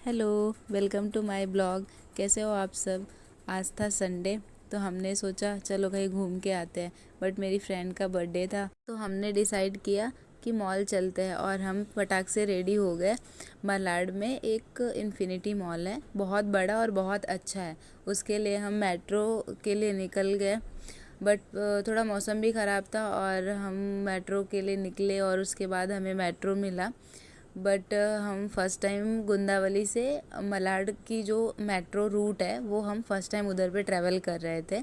Hello, welcome to my blog. कैसे हो आप सब। आज था संडे, तो हमने सोचा चलो कहीं घूम के आते हैं। बट मेरी फ्रेंड का बर्थडे था, तो हमने डिसाइड किया कि मॉल चलते हैं। और हम फटाक से रेडी हो गए। मलाड में एक इन्फिनिटी मॉल है, बहुत बड़ा और बहुत अच्छा है। उसके लिए हम मेट्रो के लिए निकल गए। बट थोड़ा मौसम भी ख़राब था और हम मेट्रो के लिए निकले और उसके बाद हमें मेट्रो मिला। बट हम फर्स्ट टाइम गुंदावली से मलाड की जो मेट्रो रूट है वो हम फर्स्ट टाइम उधर पे ट्रैवल कर रहे थे।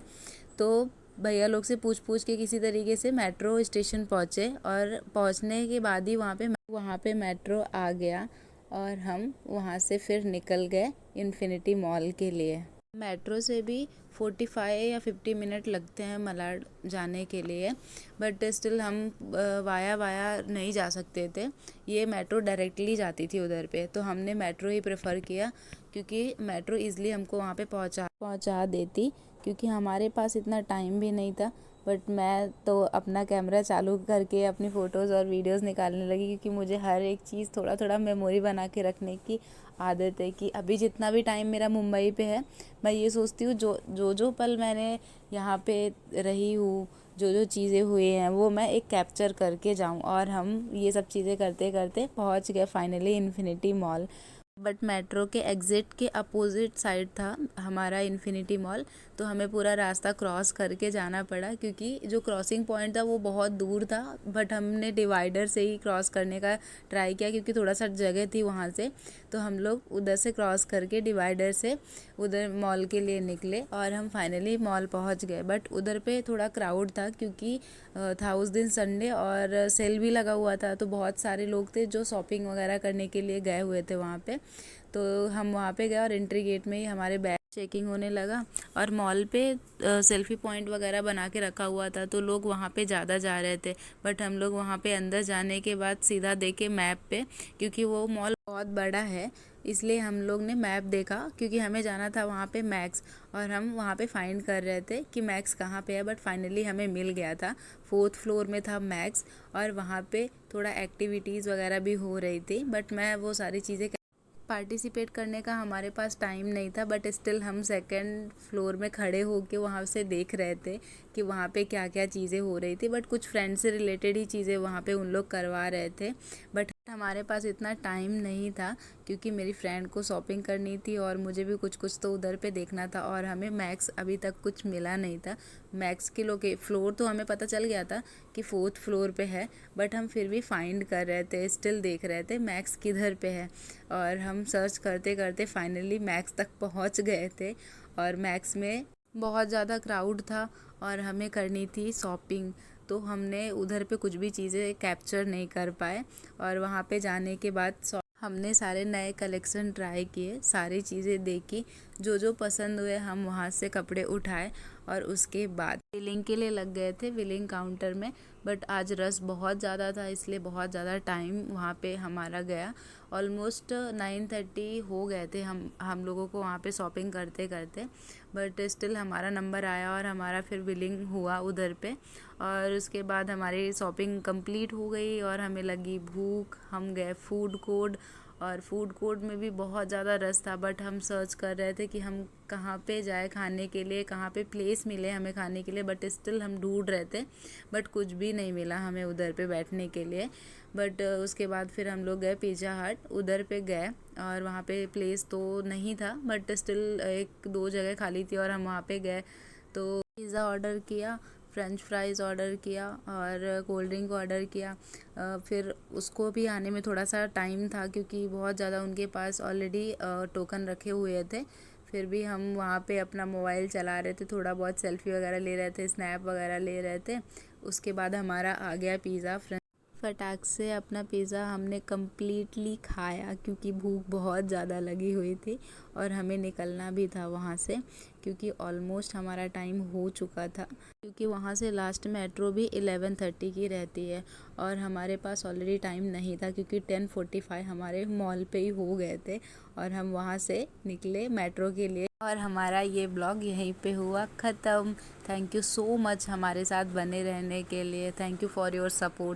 तो भैया लोग से पूछ पूछ के किसी तरीके से मेट्रो स्टेशन पहुँचे और पहुँचने के बाद ही वहाँ पे मेट्रो आ गया और हम वहाँ से फिर निकल गए इन्फिनिटी मॉल के लिए। मेट्रो से भी 45 या 50 मिनट लगते हैं मलाड जाने के लिए। बट स्टिल हम वाया वाया नहीं जा सकते थे। ये मेट्रो डायरेक्टली जाती थी उधर पे, तो हमने मेट्रो ही प्रेफर किया क्योंकि मेट्रो इजली हमको वहाँ पे पहुँचा देती, क्योंकि हमारे पास इतना टाइम भी नहीं था। बट मैं तो अपना कैमरा चालू करके अपनी फ़ोटोज़ और वीडियोज़ निकालने लगी, क्योंकि मुझे हर एक चीज़ थोड़ा थोड़ा मेमोरी बना के रखने की आदत है। कि अभी जितना भी टाइम मेरा मुंबई पे है, मैं ये सोचती हूँ जो पल मैंने यहाँ पे रही हूँ, जो जो चीज़ें हुई हैं वो मैं एक कैप्चर करके जाऊँ। और हम ये सब चीज़ें करते करते पहुँच गए finally infinity mall. But metro के एग्ज़िट के अपोज़िट साइड था हमारा इन्फिनिटी मॉल, तो हमें पूरा रास्ता क्रॉस करके जाना पड़ा, क्योंकि जो क्रॉसिंग पॉइंट था वो बहुत दूर था। बट हमने डिवाइडर से ही क्रॉस करने का ट्राई किया, क्योंकि थोड़ा सा जगह थी वहाँ से। तो हम लोग उधर से क्रॉस करके डिवाइडर से उधर मॉल के लिए निकले और हम फाइनली मॉल पहुँच गए। बट उधर पे थोड़ा क्राउड था, क्योंकि था उस दिन संडे और सेल भी लगा हुआ था। तो बहुत सारे लोग थे जो शॉपिंग वगैरह करने के लिए गए हुए थे वहाँ पे। तो हम वहाँ पे गए और एंट्री गेट में ही हमारे बैग चेकिंग होने लगा। और मॉल पे सेल्फ़ी पॉइंट वगैरह बना के रखा हुआ था, तो लोग वहाँ पे ज़्यादा जा रहे थे। बट हम लोग वहाँ पे अंदर जाने के बाद सीधा देखे मैप पे, क्योंकि वो मॉल बहुत बड़ा है, इसलिए हम लोग ने मैप देखा, क्योंकि हमें जाना था वहाँ पे मैक्स। और हम वहाँ पे फाइंड कर रहे थे कि मैक्स कहाँ पे है। बट फाइनली हमें मिल गया था, 4th फ्लोर में था मैक्स। और वहाँ पे थोड़ा एक्टिविटीज़ वगैरह भी हो रही थी, बट मैं वो सारी चीज़ें पार्टिसिपेट करने का हमारे पास टाइम नहीं था। बट स्टिल हम सेकंड फ्लोर में खड़े होके वहाँ से देख रहे थे कि वहाँ पे क्या क्या चीज़ें हो रही थी। बट कुछ फ्रेंड से रिलेटेड ही चीज़ें वहाँ पे उन लोग करवा रहे थे। बट हमारे पास इतना टाइम नहीं था, क्योंकि मेरी फ्रेंड को शॉपिंग करनी थी और मुझे भी कुछ कुछ तो उधर पे देखना था। और हमें मैक्स अभी तक कुछ मिला नहीं था। मैक्स के फ्लोर तो हमें पता चल गया था कि 4th फ्लोर पे है, बट हम फिर भी फाइंड कर रहे थे, स्टिल देख रहे थे मैक्स किधर पे है। और हम सर्च करते करते फाइनली मैक्स तक पहुंच गए थे। और मैक्स में बहुत ज़्यादा क्राउड था और हमें करनी थी शॉपिंग, तो हमने उधर पे कुछ भी चीज़ें कैप्चर नहीं कर पाए। और वहाँ पे जाने के बाद हमने सारे नए कलेक्शन ट्राई किए, सारी चीज़ें देखी, जो जो पसंद हुए हम वहाँ से कपड़े उठाए। और उसके बाद बिलिंग के लिए लग गए थे बिलिंग काउंटर में। बट आज रश बहुत ज़्यादा था, इसलिए बहुत ज़्यादा टाइम वहाँ पे हमारा गया। ऑलमोस्ट 9:30 हो गए थे हम लोगों को वहाँ पे शॉपिंग करते करते। बट स्टिल हमारा नंबर आया और हमारा फिर बिलिंग हुआ उधर पे। और उसके बाद हमारी शॉपिंग कंप्लीट हो गई और हमें लगी भूख। हम गए फूड कोर्ट, और फूड कोर्ट में भी बहुत ज़्यादा रश था। बट हम सर्च कर रहे थे कि हम कहाँ पे जाए खाने के लिए, कहाँ पे प्लेस मिले हमें खाने के लिए। बट स्टिल हम ढूंढ रहे थे, बट कुछ भी नहीं मिला हमें उधर पे बैठने के लिए। बट उसके बाद फिर हम लोग गए पिज़्ज़ा हट, उधर पे गए। और वहाँ पे प्लेस तो नहीं था, बट स्टिल एक दो जगह खाली थी और हम वहाँ पे गए। तो पिज़्ज़ा ऑर्डर किया, फ्रेंच फ्राइज़ ऑर्डर किया और कोल्ड ड्रिंक ऑर्डर किया। फिर उसको भी आने में थोड़ा सा टाइम था, क्योंकि बहुत ज़्यादा उनके पास ऑलरेडी टोकन रखे हुए थे। फिर भी हम वहाँ पे अपना मोबाइल चला रहे थे, थोड़ा बहुत सेल्फ़ी वगैरह ले रहे थे, स्नैप वगैरह ले रहे थे। उसके बाद हमारा आ गया पिज़्ज़ा। फटाक से अपना पिज़्ज़ा हमने कम्प्लीटली खाया, क्योंकि भूख बहुत ज़्यादा लगी हुई थी और हमें निकलना भी था वहाँ से, क्योंकि ऑलमोस्ट हमारा टाइम हो चुका था। क्योंकि वहाँ से लास्ट मेट्रो भी 11:30 की रहती है और हमारे पास ऑलरेडी टाइम नहीं था, क्योंकि 10:45 हमारे मॉल पे ही हो गए थे और हम वहाँ से निकले मेट्रो के लिए। और हमारा ये ब्लॉग यहीं पे हुआ ख़त्म। थैंक यू सो मच हमारे साथ बने रहने के लिए। Thank you for your support.